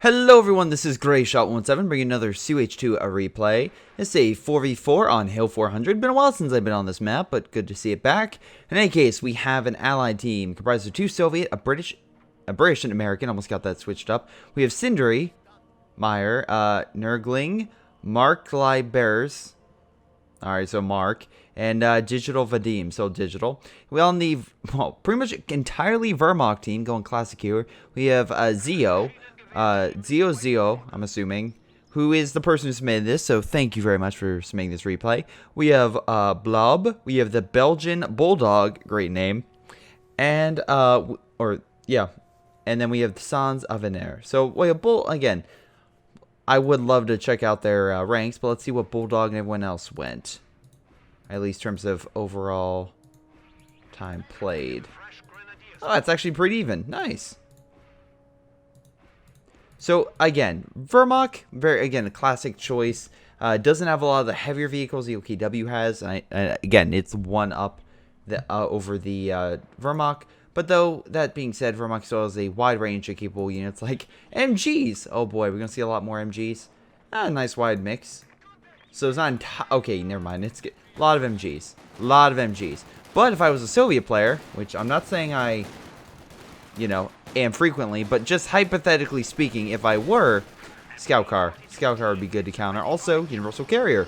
Hello everyone, this is Greyshot17 bringing another CH2 replay. It's a 4v4 on Hill 400. Been a while since I've been on this map, but good to see it back. In any case, we have an allied team comprised of two Soviet, a British and American. Almost got that switched up. We have Sindri, Meyer, Nurgling, Mark Bears. Alright, so Mark. And Digital Vadim, so Digital. We all need, well, pretty much entirely Vermont team going classic here. We have Zio, I'm assuming, who is the person who submitted this, so thank you very much for submitting this replay. We have Blob, we have the Belgian Bulldog, great name, and, and then we have the Sans Avener. So, well, again, I would love to check out their ranks, but let's see what Bulldog and everyone else went. At least in terms of overall time played. Oh, that's actually pretty even. Nice. So, again, Vermont, a classic choice. Doesn't have a lot of the heavier vehicles the OKW has. And again, it's one up over the Vermont. But though, that being said, Vermont still has a wide range of capable units like MGs. Oh boy, we're going to see a lot more MGs. A nice wide mix. So it's not okay, never mind. It's good. A lot of MGs. A lot of MGs. But if I was a Soviet player, which I'm not saying I, am frequently, but just hypothetically speaking, if I were, Scout Car. Scout Car would be good to counter. Also, Universal Carrier.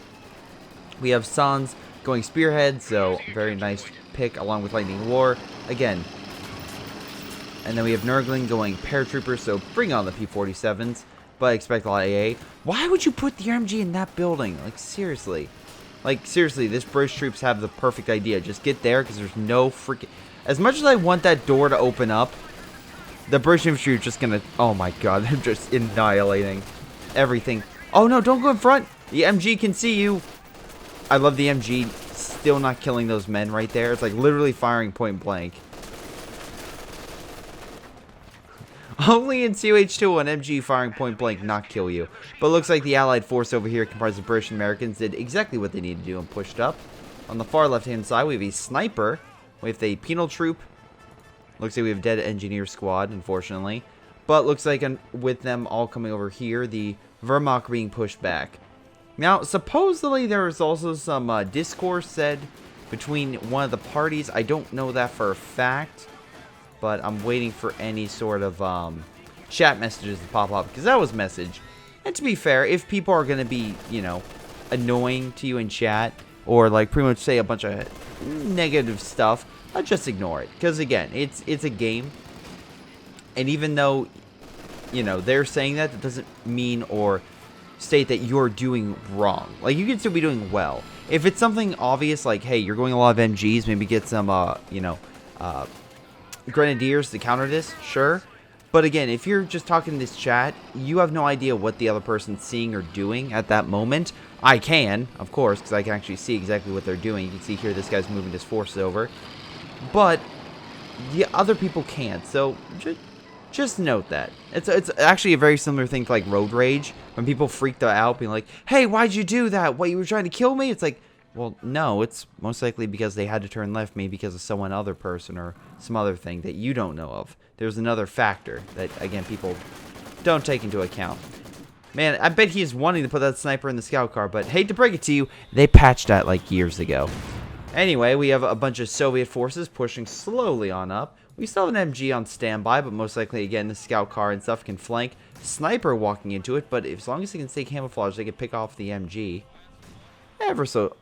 We have Sans going Spearhead, so very nice pick along with Lightning War. Again. And then we have Nurgling going Paratrooper, so bring on the P-47s. But I expect a lot of AA. Why would you put the RNG in that building? Like, seriously. Like, seriously, this British troops have the perfect idea. Just get there, because there's no freaking... As much as I want that door to open up, the British infantry are just gonna... Oh my god, they're just annihilating everything. Oh no, don't go in front! The MG can see you! I love the MG still not killing those men right there. It's like literally firing point blank. Only in CH2 will an MG firing point blank not kill you. But it looks like the allied force over here comprised of British and Americans did exactly what they needed to do and pushed up. On the far left hand side we have a sniper with a penal troop. Looks like we have dead engineer squad, unfortunately. But looks like with them all coming over here, the Wehrmacht being pushed back. Now, supposedly there was also some discourse said between one of the parties. I don't know that for a fact. But I'm waiting for any sort of chat messages to pop up. Because that was a message. And to be fair, if people are going to be, annoying to you in chat. Or like pretty much say a bunch of negative stuff. I'll just ignore it. Because again, it's a game. And even though, they're saying that, that doesn't mean or state that you're doing wrong. Like, you can still be doing well. If it's something obvious like, hey, you're going a lot of MGs. Maybe get some, Grenadiers to counter this, sure. But again, if you're just talking in this chat, you have no idea what the other person's seeing or doing at that moment. I can, of course, because I can actually see exactly what they're doing. You can see here this guy's moving his forces over. But the other people can't, so just note that. It's actually a very similar thing to like road rage. When people freaked out, being like, hey, why'd you do that? What, you were trying to kill me? It's like, well, no, it's most likely because they had to turn left, maybe because of some other person or some other thing that you don't know of. There's another factor that, again, people don't take into account. Man, I bet he's wanting to put that sniper in the scout car, but hate to break it to you, they patched that like years ago. Anyway, we have a bunch of Soviet forces pushing slowly on up. We still have an MG on standby, but most likely, again, the scout car and stuff can flank. Sniper walking into it, but as long as they can stay camouflaged, they can pick off the MG. Ever so...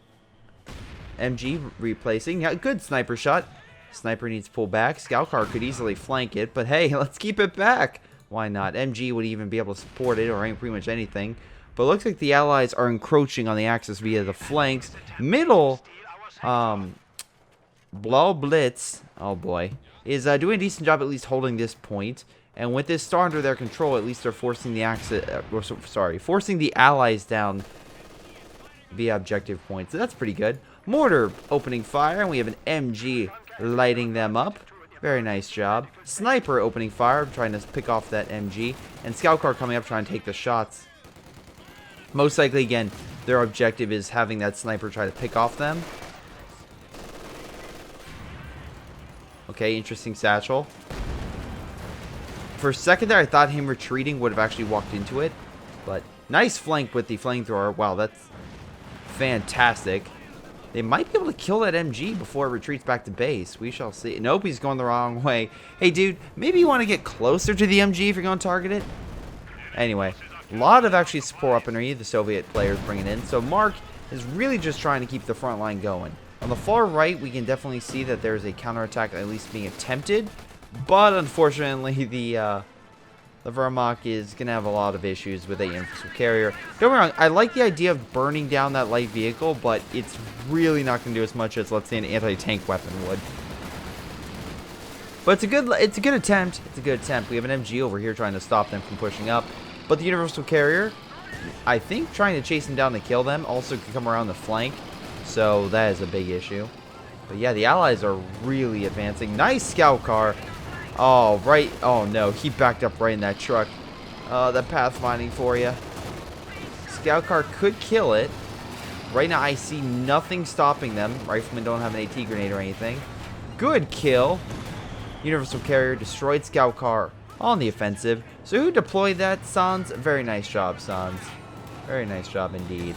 MG replacing. Yeah, good sniper shot. Sniper needs to pull back. Scout car could easily flank it, but hey, let's keep it back. Why not? MG would even be able to support it or pretty much anything. But it looks like the allies are encroaching on the axis via the flanks. Middle, Blau Blitz, oh boy, is doing a decent job at least holding this point. And with this star under their control, at least they're forcing the forcing the allies down via objective points. So that's pretty good. Mortar opening fire, and we have an MG lighting them up. Very nice job. Sniper opening fire, trying to pick off that MG. And scout car coming up, trying to take the shots. Most likely, again, their objective is having that sniper try to pick off them. Okay, interesting satchel. For a second there, I thought him retreating would have actually walked into it. But nice flank with the flamethrower. Wow, that's fantastic. They might be able to kill that MG before it retreats back to base. We shall see. Nope, he's going the wrong way. Hey, dude, maybe you want to get closer to the MG if you're going to target it? Anyway, a lot of actually support weaponry the Soviet players bringing in. So Mark is really just trying to keep the front line going. On the far right, we can definitely see that there's a counterattack at least being attempted. But unfortunately, the Wehrmacht is going to have a lot of issues with a infantry carrier. Don't get me wrong, I like the idea of burning down that light vehicle, but it's really not going to do as much as, let's say, an anti-tank weapon would. But it's a good attempt. It's a good attempt. We have an MG over here trying to stop them from pushing up. But the universal carrier, I think trying to chase them down to kill them also can come around the flank. So that is a big issue. But yeah, the allies are really advancing. Nice scout car. Oh, right. Oh, no. He backed up right in that truck. That pathfinding for you. Scout car could kill it. Right now, I see nothing stopping them. Riflemen don't have an AT grenade or anything. Good kill. Universal carrier destroyed scout car on the offensive. So who deployed that? Sans. Very nice job, Sans. Very nice job indeed.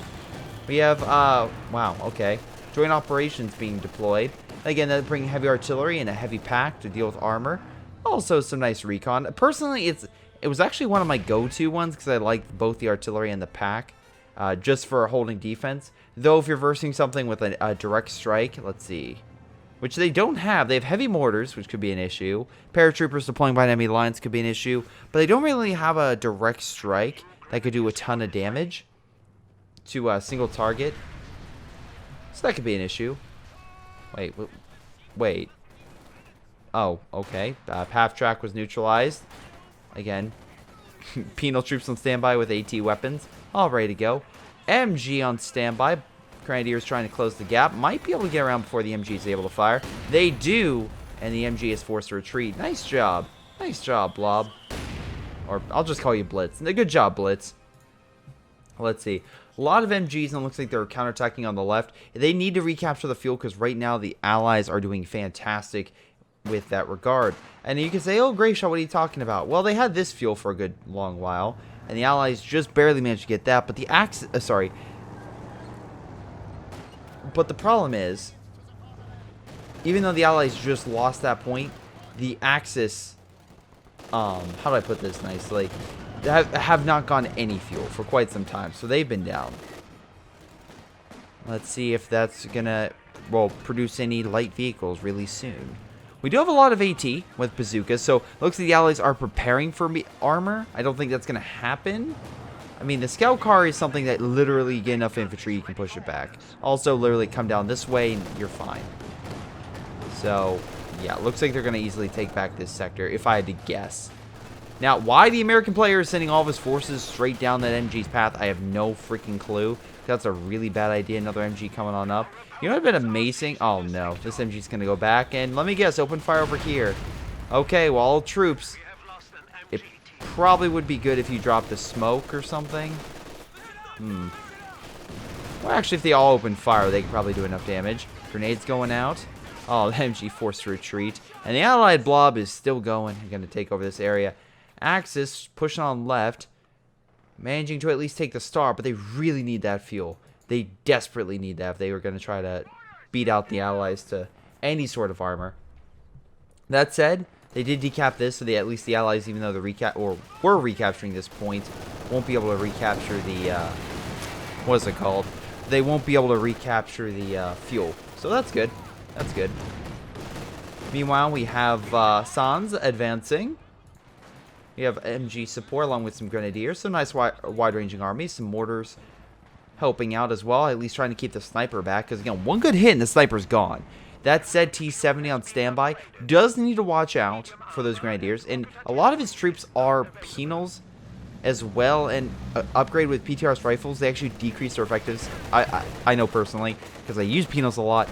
We have, wow, okay. Joint operations being deployed. Again, that bring heavy artillery and a heavy pack to deal with armor. Also, some nice recon. Personally, it was actually one of my go-to ones because I liked both the artillery and the pack, just for holding defense. Though, if you're versing something with a direct strike, let's see, which they don't have. They have heavy mortars, which could be an issue. Paratroopers deploying by enemy lines could be an issue, but they don't really have a direct strike that could do a ton of damage to a single target. So that could be an issue. Wait. Oh, okay. Half track was neutralized. Again, penal troops on standby with AT weapons. All ready to go. MG on standby. Grenadiers trying to close the gap. Might be able to get around before the MG is able to fire. They do, and the MG is forced to retreat. Nice job. Nice job, Blob. Or I'll just call you Blitz. Good job, Blitz. Let's see. A lot of MGs, and it looks like they're counterattacking on the left. They need to recapture the fuel because right now the Allies are doing fantastic with that regard. And you can say, oh, Greyshot, what are you talking about? Well, they had this fuel for a good long while, and the Allies just barely managed to get that. But the But the problem is, even though the Allies just lost that point, the Axis, how do I put this nicely, have not gotten any fuel for quite some time, so they've been down. Let's see if that's gonna, well, produce any light vehicles really soon. We do have a lot of AT with bazookas, so it looks like the Allies are preparing for armor. I don't think that's gonna happen. I mean, the scout car is something that literally, you get enough infantry, you can push it back. Also, literally come down this way and you're fine. So, yeah, it looks like they're gonna easily take back this sector, if I had to guess. Now, why the American player is sending all of his forces straight down that MG's path, I have no freaking clue. That's a really bad idea. Another MG coming on up. You know what would have been amazing? Oh, no. This MG's going to go back. And let me guess, open fire over here. Okay, well, all troops. It probably would be good if you dropped the smoke or something. Well, actually, if they all open fire, they could probably do enough damage. Grenades going out. Oh, the MG forced to retreat. And the Allied blob is still going. They're going to take over this area. Axis pushing on left, managing to at least take the star, but they really need that fuel. They desperately need that if they were going to try to beat out the Allies to any sort of armor. That said, they did decap this, so at least the Allies, even though were recapturing this point, won't be able to recapture the what is it called? They won't be able to recapture the fuel. So that's good. That's good. Meanwhile, we have Sans advancing. We have MG support along with some grenadiers. Some nice wide-ranging armies. Some mortars helping out as well. At least trying to keep the sniper back. Because, again, one good hit and the sniper's gone. That said, T-70 on standby does need to watch out for those grenadiers. And a lot of his troops are penals as well. And upgrade with PTRS rifles. They actually decrease their effectiveness. I know personally. Because I use penals a lot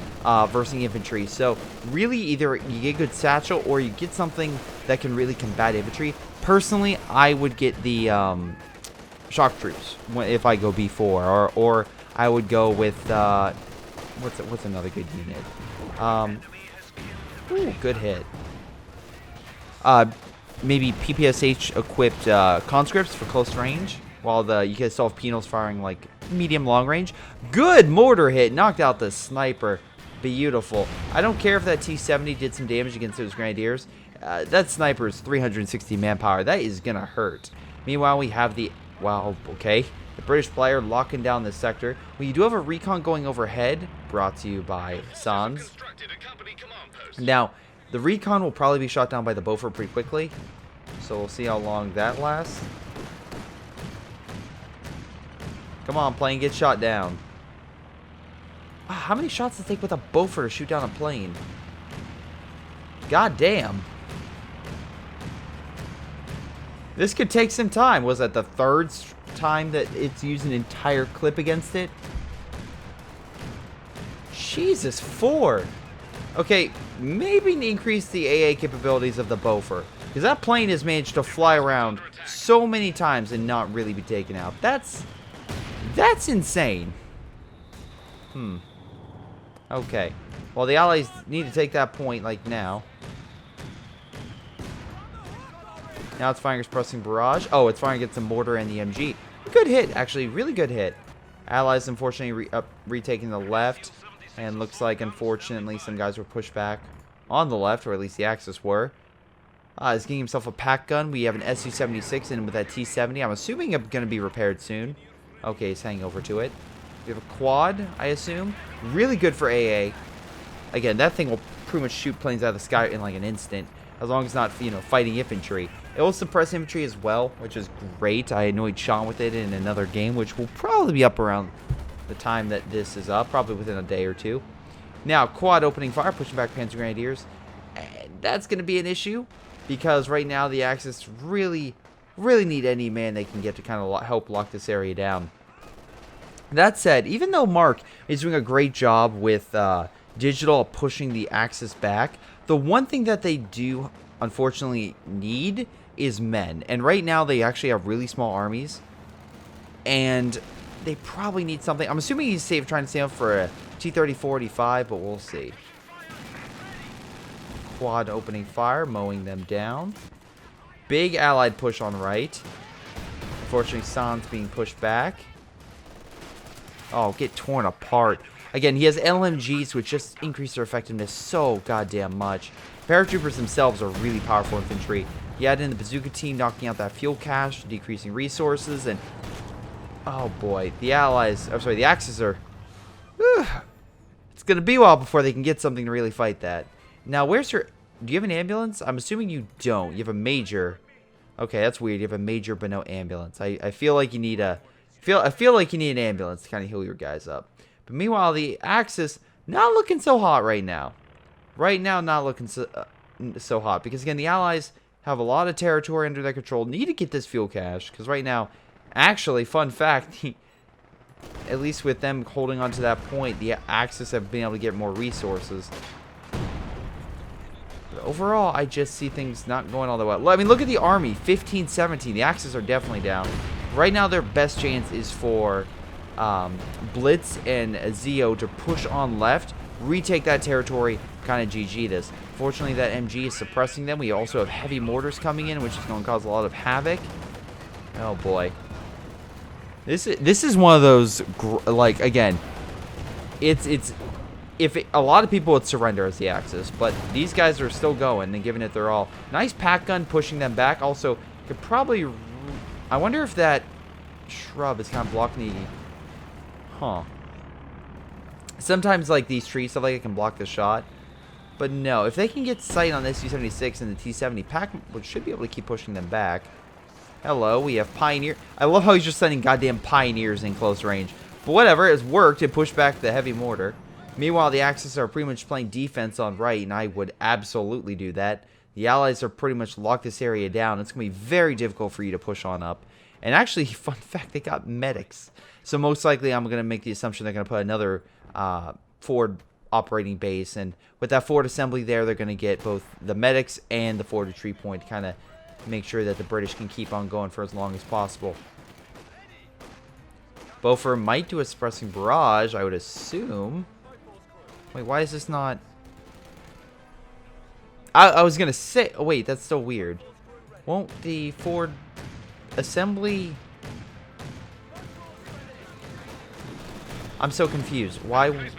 versus infantry. So, really, either you get good satchel or you get something that can really combat infantry. Personally, I would get the shock troops if I go B4, or I would go with what's another good unit? Ooh, good hit. maybe PPSH equipped conscripts for close range, while you guys still have penals firing like medium long range. Good mortar hit, knocked out the sniper. Beautiful. I don't care if that T-70 did some damage against those grenadiers. That sniper is 360 manpower. That is gonna hurt. Meanwhile, we have the the British player locking down this sector. We do have a recon going overhead, brought to you by Sans. Now, the recon will probably be shot down by the Beaufort pretty quickly, so we'll see how long that lasts. Come on, plane, get shot down. How many shots does it take with a Beaufort to shoot down a plane? God damn. This could take some time. Was that the third time that it's used an entire clip against it? Jesus, 4. Okay, maybe increase the AA capabilities of the Beaufort, because that plane has managed to fly around so many times and not really be taken out. That's insane. Okay. Well, the Allies need to take that point, like, now. Now it's firing its pressing barrage. Oh, it's firing against the mortar and the MG. Good hit, actually. Really good hit. Allies, unfortunately, retaking the left. And looks like, unfortunately, some guys were pushed back on the left, or at least the Axis were. He's getting himself a pack gun. We have an Su-76 in with that T-70. I'm assuming it's going to be repaired soon. Okay, he's hanging over to it. We have a quad, I assume. Really good for AA. Again, that thing will pretty much shoot planes out of the sky in like an instant, as long as it's not, fighting infantry. It will suppress infantry as well, which is great. I annoyed Sean with it in another game, which will probably be up around the time that this is up, probably within a day or two. Now, quad opening fire, pushing back Panzer Grenadiers. And that's going to be an issue, because right now the Axis really need any man they can get to kind of help lock this area down. That said, even though Mark is doing a great job with digital pushing the Axis back, the one thing that they do unfortunately need is men. And right now they actually have really small armies, and they probably need something. I'm assuming he's trying to save up for a T-30-45, but we'll see. Quad opening fire, mowing them down. Big Allied push on right. Unfortunately, Sans being pushed back. Oh, get torn apart. Again, he has LMGs, which just increase their effectiveness so goddamn much. Paratroopers themselves are really powerful infantry. You add in the bazooka team, knocking out that fuel cache, decreasing resources, and oh boy, the Axis are... it's going to be a while before they can get something to really fight that. Now, where's your... Do you have an ambulance? I'm assuming you don't. You have a major. Okay, that's weird. You have a major but no ambulance. I feel like you need a... I feel like you need an ambulance to kind of heal your guys up. But meanwhile, the Axis not looking so hot right now. Right now, not looking so hot. Because, again, the Allies have a lot of territory under their control. Need to get this fuel cache. Because right now, actually, fun fact, at least with them holding on to that point, the Axis have been able to get more resources. But overall, I just see things not going all the way well. I mean, look at the army. 15-17. The Axis are definitely down. Right now, their best chance is for Blitz and Zeo to push on left, retake that territory, kind of GG this. Fortunately, that MG is suppressing them. We also have heavy mortars coming in, which is going to cause a lot of havoc. Oh boy, this is one of those like, again, a lot of people would surrender as the Axis, but these guys are still going and giving it their all. Nice pack gun pushing them back. Also, could probably. I wonder if that shrub is kind of blocking the... Huh. Sometimes, like, these trees, stuff like it can block the shot. But no, if they can get sight on this T-76 and the T-70, Pack should be able to keep pushing them back. Hello, we have Pioneer. I love how he's just sending goddamn Pioneers in close range. But whatever, it's worked. It pushed back the heavy mortar. Meanwhile, the Axis are pretty much playing defense on right, and I would absolutely do that. The Allies are pretty much locked this area down. It's going to be very difficult for you to push on up. And actually, fun fact, they got medics. So most likely, I'm going to make the assumption they're going to put another forward operating base. And with that forward assembly there, they're going to get both the medics and the forward retreat point to kind of make sure that the British can keep on going for as long as possible. Beaufort might do a suppressing barrage, I would assume. Wait, why is this not... I was going to say... Oh, wait, that's still weird. Won't the forward assembly... I'm so confused. Why...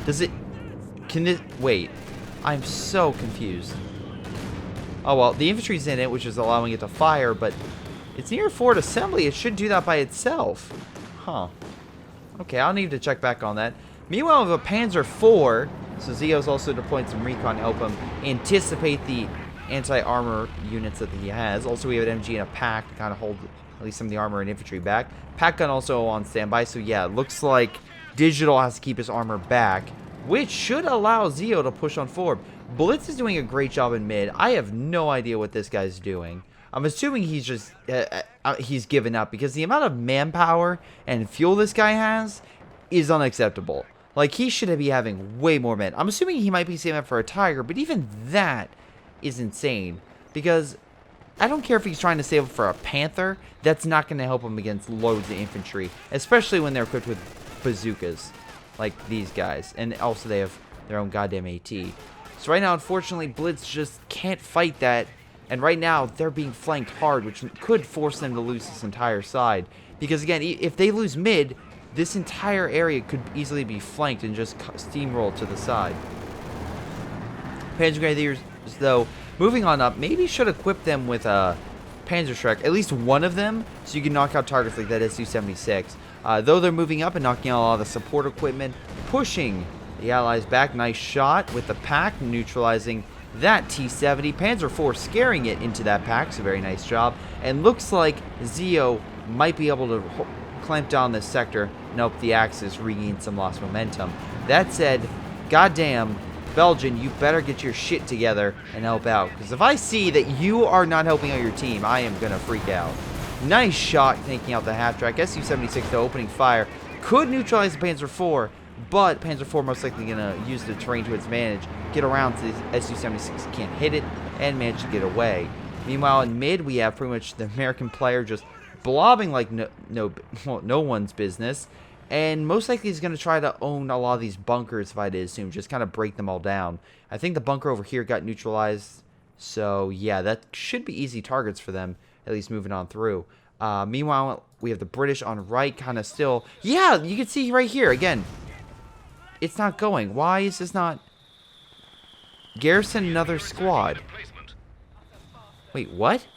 Does it... Can it... Wait. I'm so confused. Oh, well, the infantry's in it, which is allowing it to fire, but it's near forward assembly. It should do that by itself. Huh. Okay, I'll need to check back on that. Meanwhile, we have a Panzer IV, so Zio's also deploying some recon to help him anticipate the anti-armor units that he has. Also, we have an MG and a pack to kind of hold at least some of the armor and infantry back. Pack gun also on standby, so yeah, it looks like Digital has to keep his armor back, which should allow Zio to push on forward. Blitz is doing a great job in mid. I have no idea what this guy's doing. I'm assuming he's just, he's given up, because the amount of manpower and fuel this guy has is unacceptable. Like, he should be having way more men. I'm assuming he might be saving up for a Tiger, but even that is insane, because I don't care if he's trying to save up for a Panther. That's not going to help him against loads of infantry, especially when they're equipped with bazookas, like these guys. And also they have their own goddamn AT. So right now, unfortunately, Blitz just can't fight that. And right now, they're being flanked hard, which could force them to lose this entire side. Because again, if they lose mid, this entire area could easily be flanked and just steamrolled to the side. Panzer Grenadiers, though, moving on up, maybe should equip them with a Panzerschreck, at least one of them, so you can knock out targets like that Su-76. Though they're moving up and knocking out a lot of the support equipment, pushing the Allies back. Nice shot with the pack, neutralizing that T-70. Panzer IV scaring it into that pack, so very nice job. And looks like Zio might be able to clamp down this sector and help the Axis regain some lost momentum. That said, goddamn, Belgian, you better get your shit together and help out. Because if I see that you are not helping out your team, I am going to freak out. Nice shot taking out the half-track. Su-76, though, opening fire. Could neutralize the Panzer IV, but Panzer IV most likely going to use the terrain to its advantage, get around so the Su-76 can't hit it, and manage to get away. Meanwhile, in mid, we have pretty much the American player just blobbing like no one's business. And most likely he's going to try to own a lot of these bunkers, if I did assume. Just kind of break them all down. I think the bunker over here got neutralized. So, yeah, that should be easy targets for them, at least moving on through. Meanwhile, we have the British on right, kind of still. Yeah, you can see right here, again. It's not going. Why is this not... Garrison another squad. Wait, what?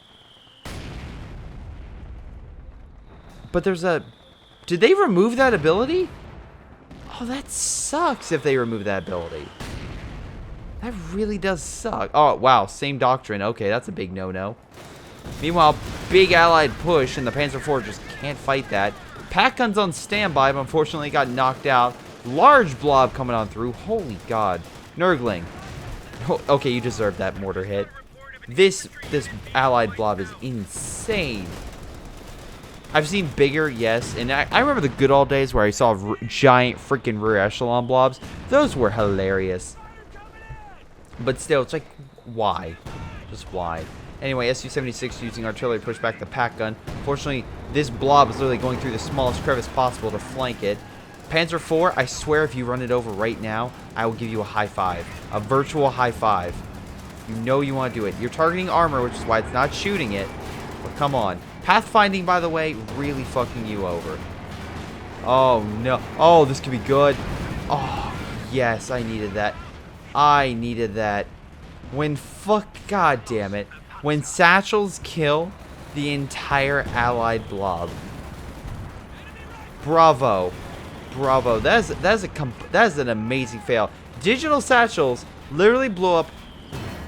But there's a... Did they remove that ability? Oh, that sucks if they remove that ability. That really does suck. Oh, wow. Same doctrine. Okay, that's a big no-no. Meanwhile, big allied push, and the Panzer IV just can't fight that. Pack guns on standby, but unfortunately got knocked out. Large blob coming on through. Holy God. Nurgling. Oh, okay, you deserve that mortar hit. This allied blob is insane. I've seen bigger, yes, and I remember the good old days where I saw giant freaking rear echelon blobs. Those were hilarious. But still, it's like, why? Just why? Anyway, Su-76 using artillery to push back the pack gun. Fortunately, this blob is literally going through the smallest crevice possible to flank it. Panzer IV, I swear if you run it over right now, I will give you a high five. A virtual high five. You know you want to do it. You're targeting armor, which is why it's not shooting it. But come on. Pathfinding, by the way, really fucking you over. Oh, no. Oh, this could be good. Oh, yes, I needed that. I needed that. God damn it. When satchels kill the entire allied blob. Bravo. Bravo. That is an amazing fail. Digital satchels literally blew up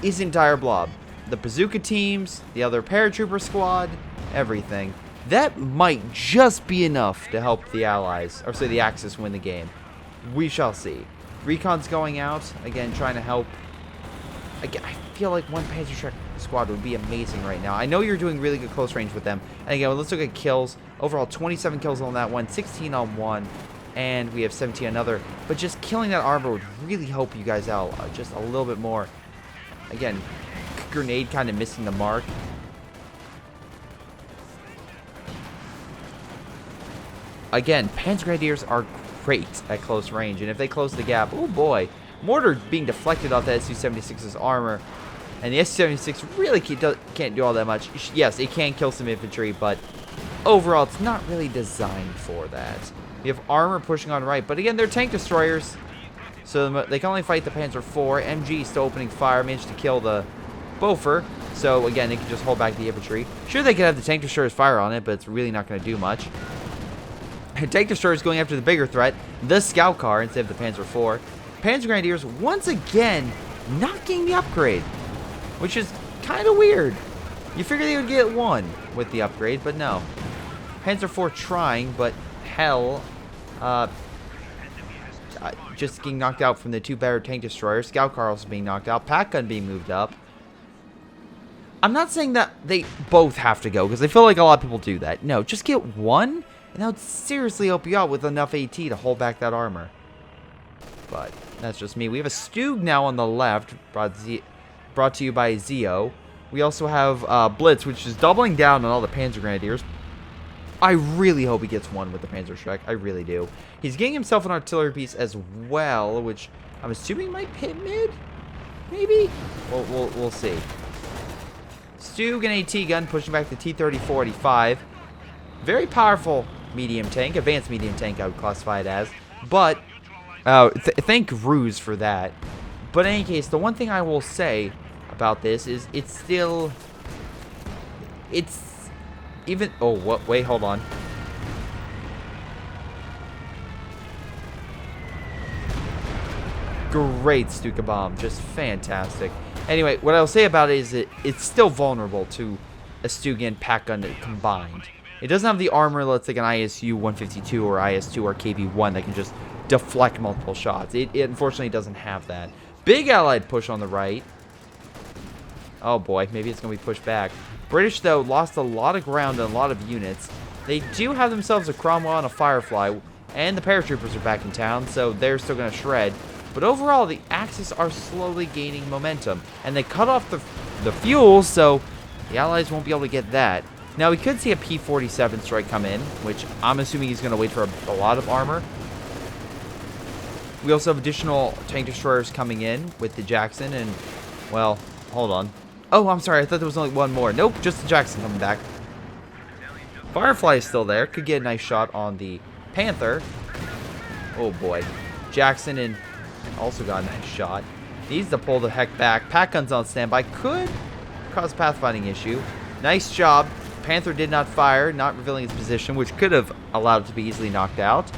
his entire blob. The bazooka teams, the other paratrooper squad, everything. That might just be enough to help the Allies, or say the Axis, win the game. We shall see. Recon's going out, again, trying to help. Again, I feel like one Panzerschreck squad would be amazing right now. I know you're doing really good close range with them. And again, let's look at kills. Overall, 27 kills on that one, 16 on one, and we have 17 on another. But just killing that armor would really help you guys out just a little bit more. Again, grenade kind of missing the mark. Again, Panzer Grenadiers are great at close range, and if they close the gap, oh boy, mortar being deflected off the SU-76's armor. And the SU-76 really can't do all that much. Yes, it can kill some infantry, but overall, it's not really designed for that. You have armor pushing on right, but again, they're tank destroyers, so they can only fight the Panzer IV. MG still opening fire, managed to kill the Boffer, so again, they can just hold back the infantry. Sure, they could have the tank destroyers fire on it, but it's really not going to do much. Tank destroyers going after the bigger threat, the scout car, instead of the Panzer IV. Panzer Grenadiers, once again, not getting the upgrade, which is kind of weird. You figure they would get one with the upgrade, but no. Panzer IV trying, but hell, just getting knocked out from the two better tank destroyers. Scout car also being knocked out. Pack gun being moved up. I'm not saying that they both have to go, because I feel like a lot of people do that. No, just get one, and that would seriously help you out with enough AT to hold back that armor. But that's just me. We have a Stug now on the left, brought to you by Zeo. We also have Blitz, which is doubling down on all the Panzer Grenadiers. I really hope he gets one with the Panzer Shrek. I really do. He's getting himself an artillery piece as well, which I'm assuming might hit mid? Maybe? We'll see. Stug and AT gun pushing back the T-30-45. Very powerful medium tank. Advanced medium tank, I would classify it as. But, thank Ruse for that. But in any case, the one thing I will say about this is it's even, oh, what, wait, hold on. Great Stuka bomb, just fantastic. Anyway, what I'll say about it is it's still vulnerable to a Stug and Pack gun combined. It doesn't have the armor, let's like an ISU-152 or IS-2 or KV-1 that can just deflect multiple shots. It unfortunately doesn't have that. Big Allied push on the right. Oh boy, maybe it's going to be pushed back. British, though, lost a lot of ground and a lot of units. They do have themselves a Cromwell and a Firefly, and the paratroopers are back in town, so they're still going to shred. But overall, the Axis are slowly gaining momentum, and they cut off the fuel, so the Allies won't be able to get that. Now, we could see a P-47 strike come in, which I'm assuming he's going to wait for a lot of armor. We also have additional tank destroyers coming in with the Jackson, and, well, hold on. Oh, I'm sorry, I thought there was only one more. Nope, just the Jackson coming back. Firefly is still there. Could get a nice shot on the Panther. Oh, boy. Jackson and also got a nice shot. Needs to pull the heck back. Pack gun's on standby. Could cause a pathfinding issue. Nice job. Panther did not fire, not revealing its position, which could have allowed it to be easily knocked out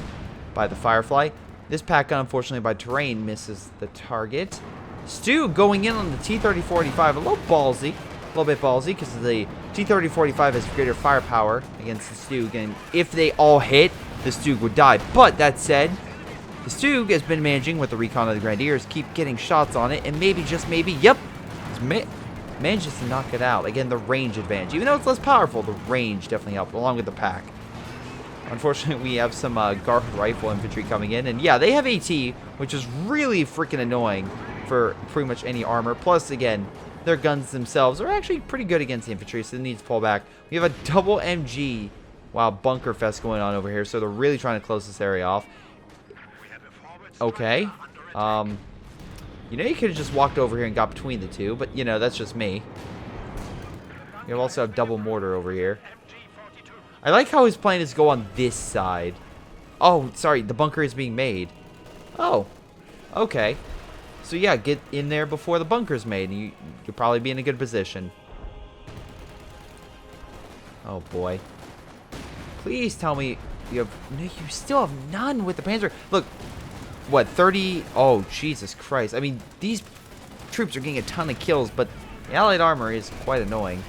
by the Firefly. This pack gun, unfortunately, by terrain, misses the target. Stu going in on the T-30-45. A little bit ballsy, because the T-30-45 has greater firepower against the Stug, and if they all hit, the Stug would die. But that said, the Stug has been managing with the recon of the Grenadiers, keep getting shots on it, and maybe, just maybe, yep, manages to knock it out. Again, the range advantage. Even though it's less powerful, the range definitely helped, along with the pack. Unfortunately, we have some guard rifle infantry coming in, and yeah, they have AT, which is really freaking annoying for pretty much any armor. Plus, again, their guns themselves are actually pretty good against the infantry, so they need to pull back. We have a double MG, wow, bunker fest going on over here, so they're really trying to close this area off. Okay. You know, you could have just walked over here and got between the two, but, you know, that's just me. You also have double mortar over here. I like how his plan is to go on this side. Oh, sorry, the bunker is being made. Oh, okay. So, yeah, get in there before the bunker's made, and you'll probably be in a good position. Oh, boy. Please tell me you have... No, you still have none with the Panzer. Look, what, 30... Oh, Jesus Christ. I mean, these troops are getting a ton of kills, but the Allied armor is quite annoying.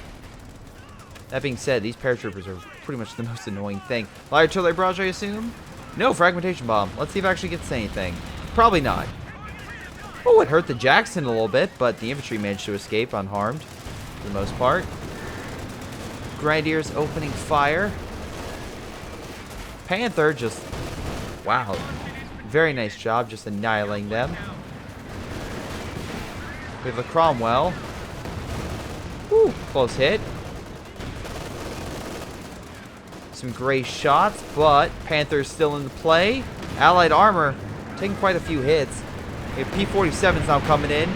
That being said, these paratroopers are pretty much the most annoying thing. Light artillery barrage, I assume? No, fragmentation bomb. Let's see if it actually gets anything. Probably not. Oh, it hurt the Jackson a little bit, but the infantry managed to escape unharmed for the most part. Grenadiers opening fire. Panther just... Wow. Very nice job just annihilating them. We have a Cromwell. Woo, close hit. Some gray shots, but Panther's still in the play. Allied armor taking quite a few hits. We have P-47s now coming in.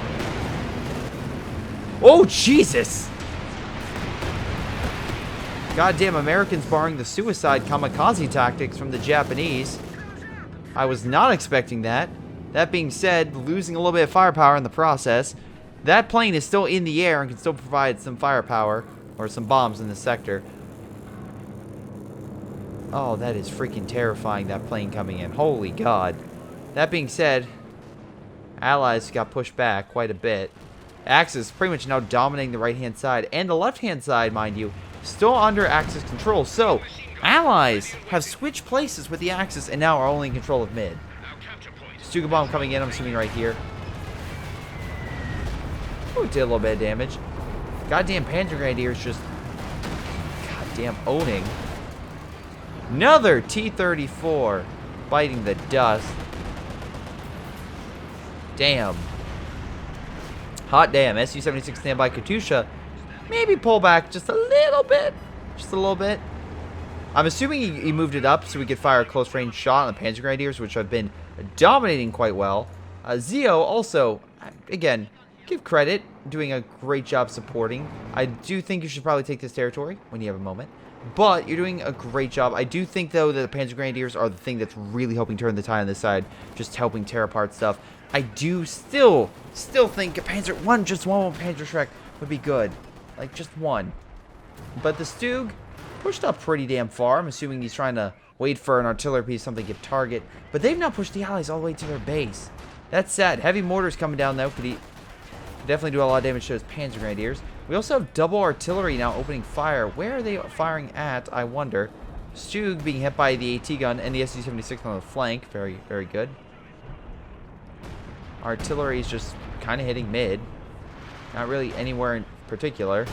Oh, Jesus! Goddamn Americans borrowing the suicide kamikaze tactics from the Japanese. I was not expecting that. That being said, losing a little bit of firepower in the process. That plane is still in the air and can still provide some firepower. Or some bombs in the sector. Oh, that is freaking terrifying, that plane coming in. Holy God. That being said, Allies got pushed back quite a bit. Axis pretty much now dominating the right-hand side. And the left-hand side, mind you, still under Axis control. So, Allies have switched places with the Axis and now are only in control of mid. Stuka bomb coming in, I'm assuming right here. Ooh, did a little bit of damage. Goddamn Panzer Grenadiers just goddamn owning. Another T-34 biting the dust. Damn. Hot damn. Su-76 standby Katyusha. Maybe pull back just a little bit. Just a little bit. I'm assuming he moved it up so we could fire a close range shot on the Panzer Grenadiers, which have been dominating quite well. Zio also, again, give credit, doing a great job supporting. I do think you should probably take this territory when you have a moment. But you're doing a great job. I do think, though, that the Panzer Grenadiers are the thing that's really helping turn the tide on this side. Just helping tear apart stuff. I do still think a Panzer... just one Panzer Shrek would be good. Like, just one. But the Stug pushed up pretty damn far. I'm assuming he's trying to wait for an artillery piece, something to target. But they've now pushed the Allies all the way to their base. That's sad. Heavy mortars coming down, though. Could definitely do a lot of damage to those Panzer Grenadiers. We also have double artillery now opening fire. Where are they firing at, I wonder? Stug being hit by the AT gun and the Su-76 on the flank. Very, very good. Artillery is just kind of hitting mid. Not really anywhere in particular.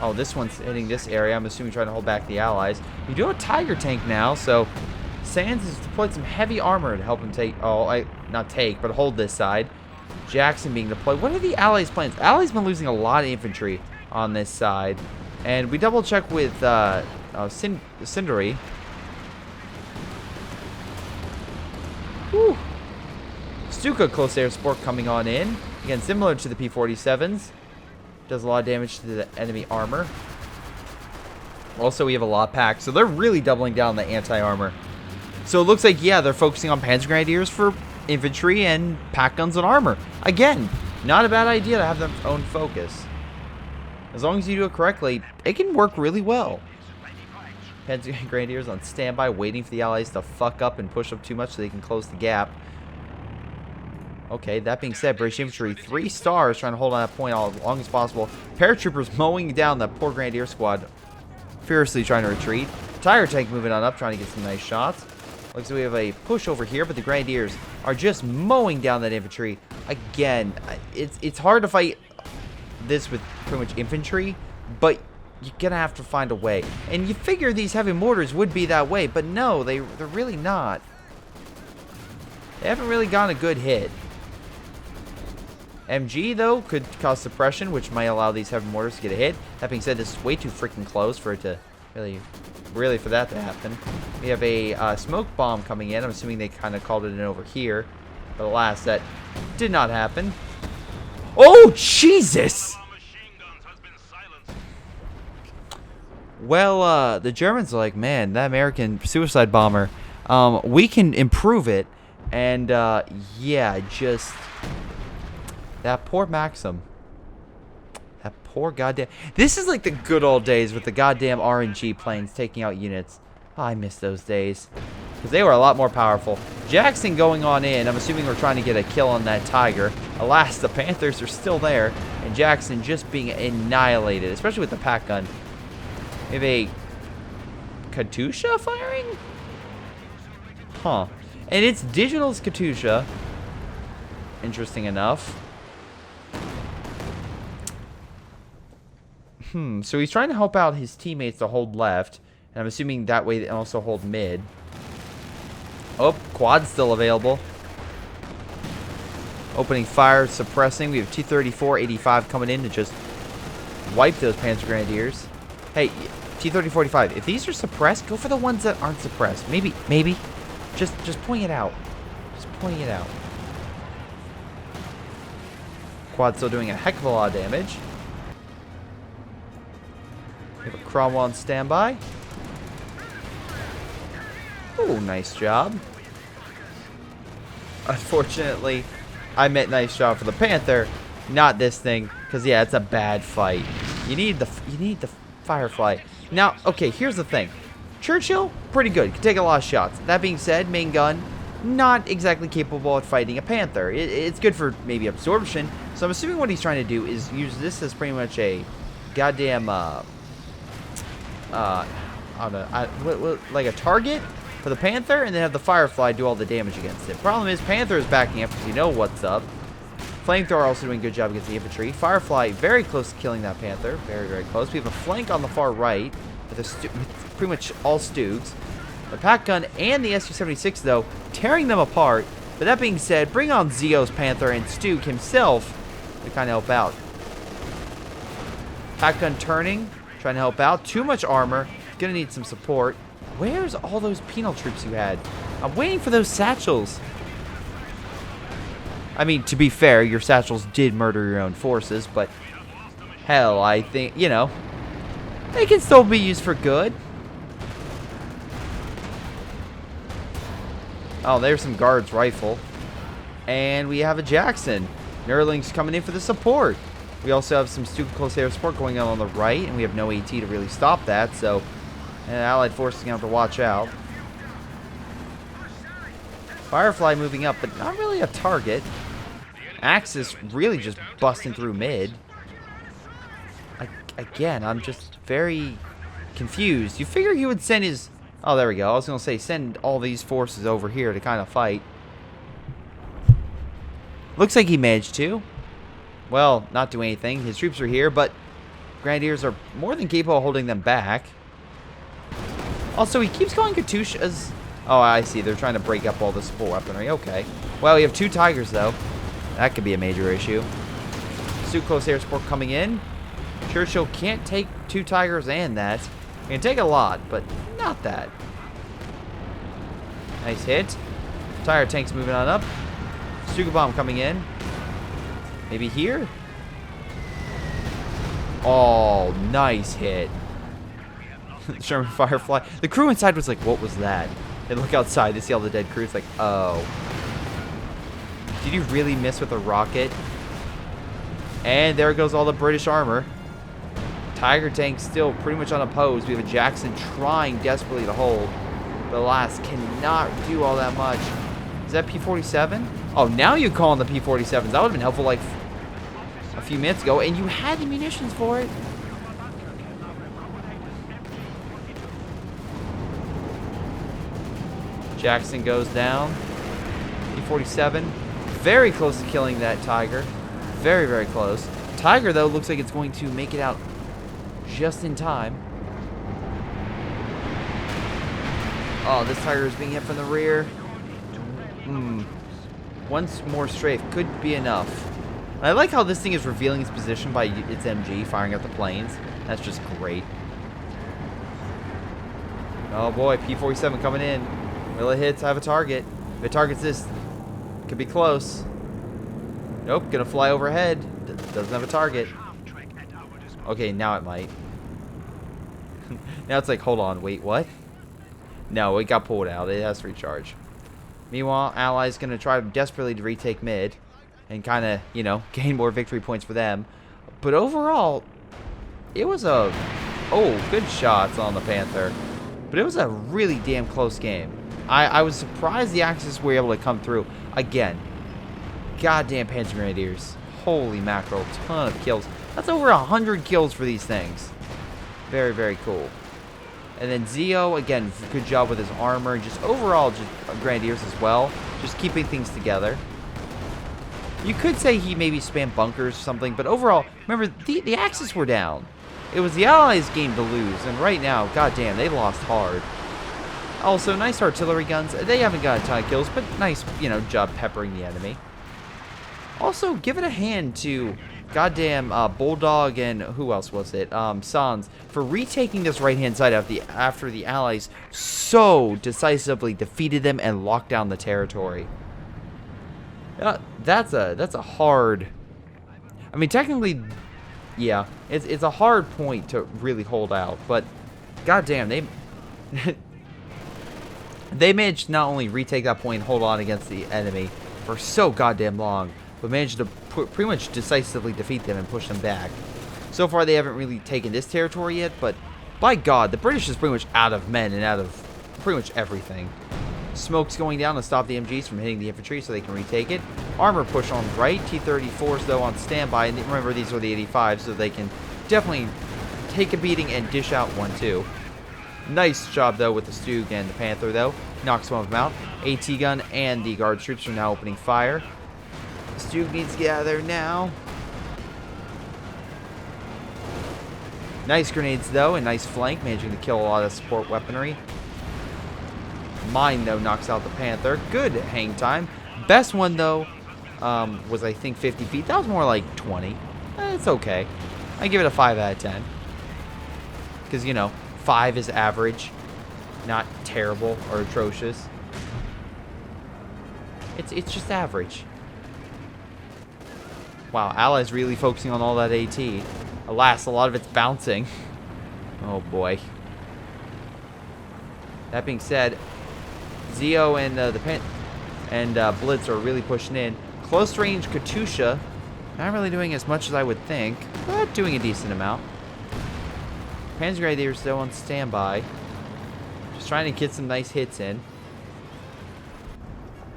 Oh, this one's hitting this area. I'm assuming trying to hold back the Allies. We do have a Tiger tank now, so Sands has deployed some heavy armor to help him take... not take, but hold this side. Jackson being deployed. What are the Allies' plans? Allies been losing a lot of infantry on this side. And we double check with Cindery. Whew. Stuka close air support coming on in. Again, similar to the P-47s. Does a lot of damage to the enemy armor. Also, we have a lot packed, so they're really doubling down on the anti-armor. So it looks like, yeah, they're focusing on Panzer Grenadiers for infantry and pack guns and armor. Again, not a bad idea to have their own focus. As long as you do it correctly, it can work really well. Panzer Grenadiers on standby, waiting for the Allies to fuck up and push up too much so they can close the gap. Okay, that being said, British infantry, 3 stars trying to hold on that point all as long as possible. Paratroopers mowing down that poor Grenadier squad, fiercely trying to retreat. Tiger tank moving on up, trying to get some nice shots. Looks like we have a push over here, but the Grenadiers are just mowing down that infantry. Again, it's hard to fight this with pretty much infantry, but you're gonna have to find a way. And you figure these heavy mortars would be that way, but no, they're really not. They haven't really gotten a good hit. MG, though, could cause suppression, which might allow these heavy mortars to get a hit. That being said, this is way too freaking close for it to really for that to happen. We have a smoke bomb coming in. I'm assuming they kind of called it in over here. But alas, that did not happen. Oh, Jesus! Well, the Germans are like, man, that American suicide bomber, we can improve it. And, yeah, just... that poor Maxim. That poor goddamn... This is like the good old days with the goddamn RNG planes taking out units. Oh, I miss those days. Because they were a lot more powerful. Jackson going on in. I'm assuming we're trying to get a kill on that Tiger. Alas, the Panthers are still there. And Jackson just being annihilated. Especially with the pack gun. We have a... Katyusha firing? Huh. And it's Digital's Katyusha. Interesting enough. So he's trying to help out his teammates to hold left. And I'm assuming that way they also hold mid. Oh, quad's still available. Opening fire, suppressing. We have T-34, 85 coming in to just wipe those Panzer Grenadiers. Hey, T-3045, if these are suppressed, go for the ones that aren't suppressed. Maybe. Just point it out. Just pointing it out. Quad still doing a heck of a lot of damage. We have a Cromwell on standby. Oh, nice job. Unfortunately, I meant nice job for the Panther, not this thing, because yeah, it's a bad fight. You need the Firefly. Now, okay, here's the thing. Churchill, pretty good, can take a lot of shots. That being said, main gun, not exactly capable of fighting a Panther. It's good for maybe absorption. So I'm assuming what he's trying to do is use this as pretty much a goddamn I don't know, like a target for the Panther, and then have the Firefly do all the damage against it. Problem is, Panther is backing up because you know what's up. Flamethrower also doing a good job against the infantry. Firefly very close to killing that Panther. Very, very close. We have a flank on the far right with pretty much all Stoogs. The Pack Gun and the SU-76, though, tearing them apart. But that being said, bring on Zeo's Panther and Stoog himself to kind of help out. Pack Gun turning, trying to help out. Too much armor. Gonna need some support. Where's all those penal troops you had? I'm waiting for those satchels. I mean, to be fair, your satchels did murder your own forces, but hell, I think, you know, they can still be used for good. Oh, there's some guards rifle. And we have a Jackson. Nerling's coming in for the support. We also have some stupid close air support going on the right, and we have no AT to really stop that, so Allied forces are going to have to watch out. Firefly moving up, but not really a target. Axis really just busting through mid. Again, I'm just very confused. You figure he would send his... Oh, there we go. I was going to say, send all these forces over here to kind of fight. Looks like he managed to. Well, not do anything. His troops are here, but Grenadiers are more than capable of holding them back. Also, he keeps calling Katyushas. Oh, I see. They're trying to break up all the support weaponry. Okay. Well, we have 2 Tigers, though. That could be a major issue. Sioux close air support coming in. Churchill can't take 2 Tigers and that. He can take a lot, but not that. Nice hit. Tiger tanks moving on up. Stuka bomb coming in. Maybe here? Oh, nice hit. Sherman Firefly. The crew inside was like, what was that? They look outside, they see all the dead crew. It's like, oh. Did you really miss with a rocket? And there goes all the British armor. Tiger tank still pretty much unopposed. We have a Jackson trying desperately to hold. The last cannot do all that much. Is that P-47? Oh, now you're calling the P-47s. That would have been helpful like a few minutes ago. And you had the munitions for it. Jackson goes down. P-47. Very close to killing that Tiger. Very, very close. Tiger, though, looks like it's going to make it out just in time. Oh, this Tiger is being hit from the rear. Once more strafe could be enough. I like how this thing is revealing its position by its MG firing at the planes. That's just great. Oh boy, P-47 coming in. Will it hit? I have a target. If it targets this, it could be close. Nope, gonna fly overhead. Doesn't have a target. Okay, now it might. Now it's like, hold on, wait, what? No, it got pulled out. It has to recharge. Meanwhile, Allies going to try desperately to retake mid and kind of, you know, gain more victory points for them. But overall, it was a... Oh, good shots on the Panther. But it was a really damn close game. I was surprised the Axis were able to come through. Again, goddamn Panzer Grenadiers. Holy mackerel, ton of kills. That's over 100 kills for these things. Very, very cool. And then Zeo, again, good job with his armor. And just overall, just Grenadiers as well. Just keeping things together. You could say he maybe spammed bunkers or something. But overall, remember, the Axis were down. It was the Allies' game to lose. And right now, goddamn, they lost hard. Also, nice artillery guns. They haven't got a ton of kills, but nice, you know, job peppering the enemy. Also, give it a hand to goddamn Bulldog and who else was it? Sans for retaking this right-hand side after the Allies so decisively defeated them and locked down the territory. That's a hard. I mean, technically, yeah, it's a hard point to really hold out, but goddamn, they they managed to not only retake that point and hold on against the enemy for so goddamn long, but managed to pretty much decisively defeat them and push them back. So far, they haven't really taken this territory yet, but by God, the British is pretty much out of men and out of pretty much everything. Smoke's going down to stop the MGs from hitting the infantry so they can retake it. Armor push on right. T-34s, though, on standby. And remember, these are the 85s, so they can definitely take a beating and dish out 1-2. Nice job, though, with the Stug and the Panther, though. Knocks one of them out. AT gun and the guard troops are now opening fire. The Stug needs to get out of there now. Nice grenades, though, and nice flank, managing to kill a lot of support weaponry. Mine, though, knocks out the Panther. Good hang time. Best one, though, was, I think, 50 feet. That was more like 20. It's okay. I give it a 5 out of 10. Because, you know, 5 is average. Not terrible or atrocious. It's just average. Wow, Allies really focusing on all that AT. Alas, a lot of it's bouncing. Oh, boy. That being said, Zio and Blitz are really pushing in. Close range Katusha, not really doing as much as I would think, but doing a decent amount. Panzer Grenadiers still on standby, just trying to get some nice hits in.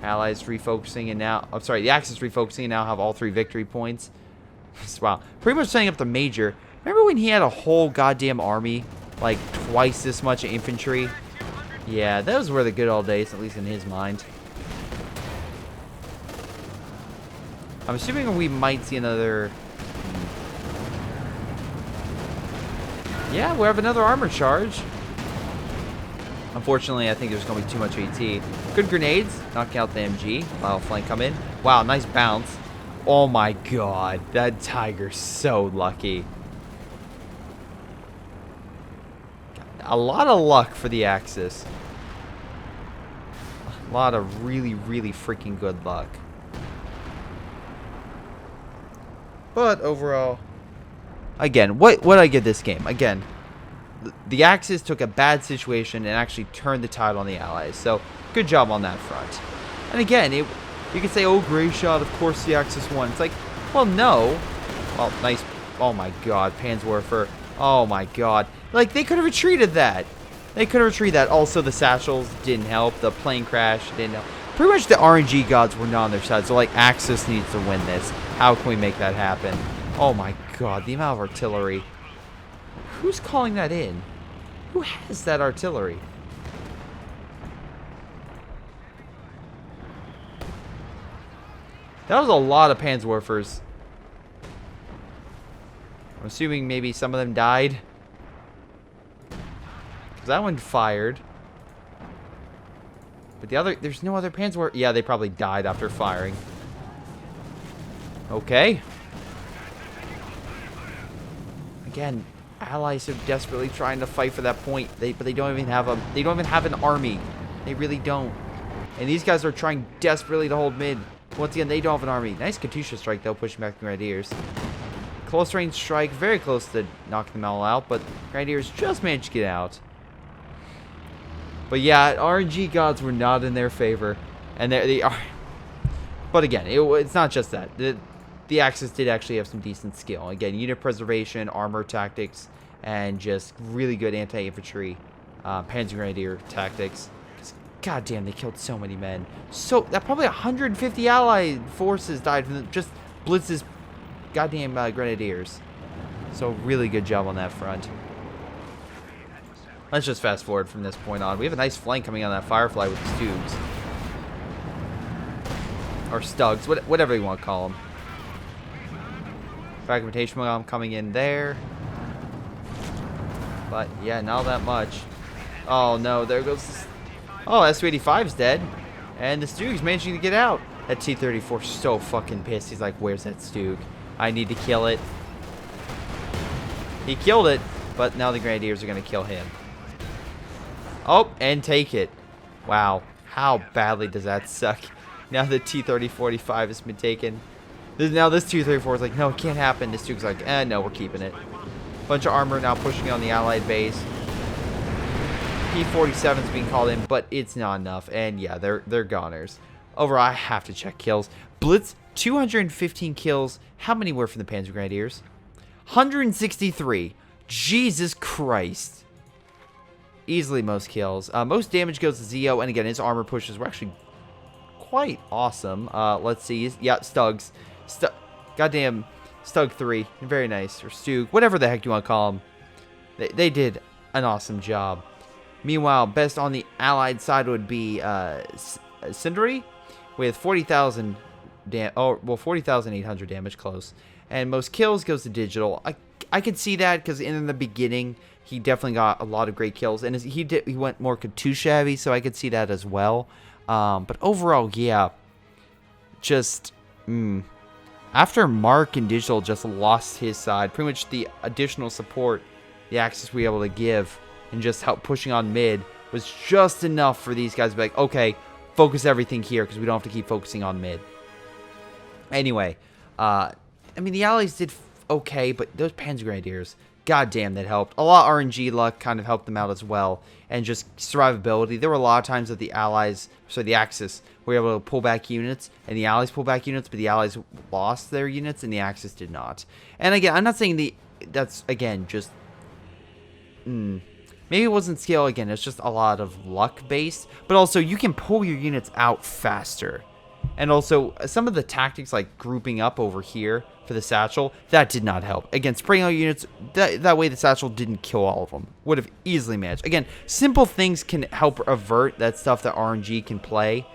Allies refocusing and now, I'm sorry, the Axis refocusing and now have all 3 victory points. Wow, pretty much setting up the Major. Remember when he had a whole goddamn army, like twice this much infantry? Yeah, those were the good old days, at least in his mind. I'm assuming we might see another... Yeah, we have another armor charge. Unfortunately, I think there's going to be too much AT. Good grenades, knocking out the MG. Wow, flank come in. Wow, nice bounce. Oh my God, that Tiger's so lucky. A lot of luck for the Axis. A lot of really, really freaking good luck. But overall, again, what I give this game? Again, the Axis took a bad situation and actually turned the tide on the Allies. So, good job on that front. And again, you could say, oh, Greyshot, of course the Axis won. It's like, well, no. Well, nice. Oh my God, Panzerwerfer. Oh my God. Like, they could have retreated that. They could have retreated that. Also, the satchels didn't help. The plane crash didn't help. Pretty much the RNG gods were not on their side. So, like, Axis needs to win this. How can we make that happen? Oh my God, the amount of artillery. Who's calling that in? Who has that artillery? That was a lot of Panzerwerfers. I'm assuming maybe some of them died. Because that one fired. But the other, there's no other Panzerwerfer. Yeah, they probably died after firing. Okay. Again, Allies are desperately trying to fight for that point. But they don't even have an army. They really don't. And these guys are trying desperately to hold mid. Once again, they don't have an army. Nice Katusha strike, though, pushing back the Grenadiers. Close range strike, very close to knocking them all out, but Grenadiers just managed to get out. But yeah, RNG gods were not in their favor. And they are. But again, it's not just that. The Axis did actually have some decent skill. Again, unit preservation, armor tactics, and just really good anti-infantry Panzer Grenadier tactics. God damn, they killed so many men. So, that probably 150 Allied forces died from just Blitz's goddamn Grenadiers. So, really good job on that front. Let's just fast forward from this point on. We have a nice flank coming on that Firefly with the Stugs. Or Stugs, whatever you want to call them. Fragmentation bomb coming in there. But, yeah, not that much. Oh, no, there goes this. Oh, S-285's dead. And the Stug's managing to get out. That T-34's so fucking pissed. He's like, where's that Stug? I need to kill it. He killed it, but now the Grenadiers are going to kill him. Oh, and take it. Wow. How badly does that suck? Now the T-30-45 has been taken. Now this T-34 is like, no, it can't happen. This Duke's like, no, we're keeping it. Bunch of armor now pushing on the Allied base. P-47's being called in, but it's not enough. And yeah, they're goners. Overall, I have to check kills. Blitz, 215 kills. How many were from the Panzer Grenadiers? 163. Jesus Christ. Easily most kills. Most damage goes to Zeo, and again, his armor pushes were actually quite awesome. Let's see. Yeah, Stugs. Goddamn Stug 3. Very nice. Or Stug. Whatever the heck you want to call them. They did an awesome job. Meanwhile, best on the Allied side would be Cindery with 40,000 40,800 damage close. And most kills goes to Digital. I could see that because in the beginning he definitely got a lot of great kills, and he went more Katusha heavy, so I could see that as well. But overall, yeah, just after Mark and Digital just lost his side, pretty much the additional support the Axis were able to give and just help pushing on mid was just enough for these guys to be like, okay, focus everything here because we don't have to keep focusing on mid. Anyway, I mean, the Allies did okay, but those Panzer Grenadiers, goddamn, that helped. A lot of RNG luck kind of helped them out as well, and just survivability. There were a lot of times that the Allies, so the Axis, were able to pull back units, and the Allies pull back units, but the Allies lost their units, and the Axis did not. And again, I'm not saying that's, again, just, maybe it wasn't skill, again, it's just a lot of luck-based, but also you can pull your units out faster. And also, some of the tactics, like grouping up over here for the Satchel, that did not help. Again, spraying out units, that way the Satchel didn't kill all of them. Would have easily managed. Again, simple things can help avert that stuff that RNG can play.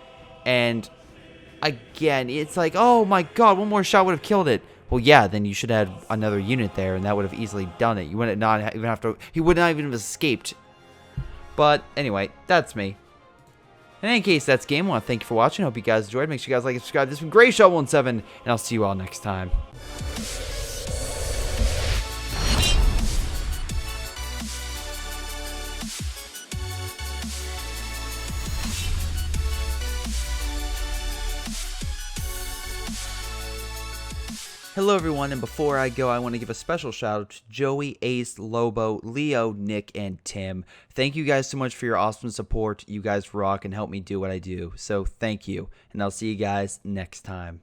And, again, it's like, oh my god, one more shot would have killed it. Well, yeah, then you should have had another unit there, and that would have easily done it. You would not even have to, he would not even have escaped. But, anyway, that's me. In any case, that's game. I want to thank you for watching. I hope you guys enjoyed. Make sure you guys like and subscribe. This has been Greyshot17, and I'll see you all next time. Hello everyone, and before I go, I want to give a special shout out to Joey, Ace, Lobo, Leo, Nick, and Tim. Thank you guys so much for your awesome support. You guys rock and help me do what I do. So thank you, and I'll see you guys next time.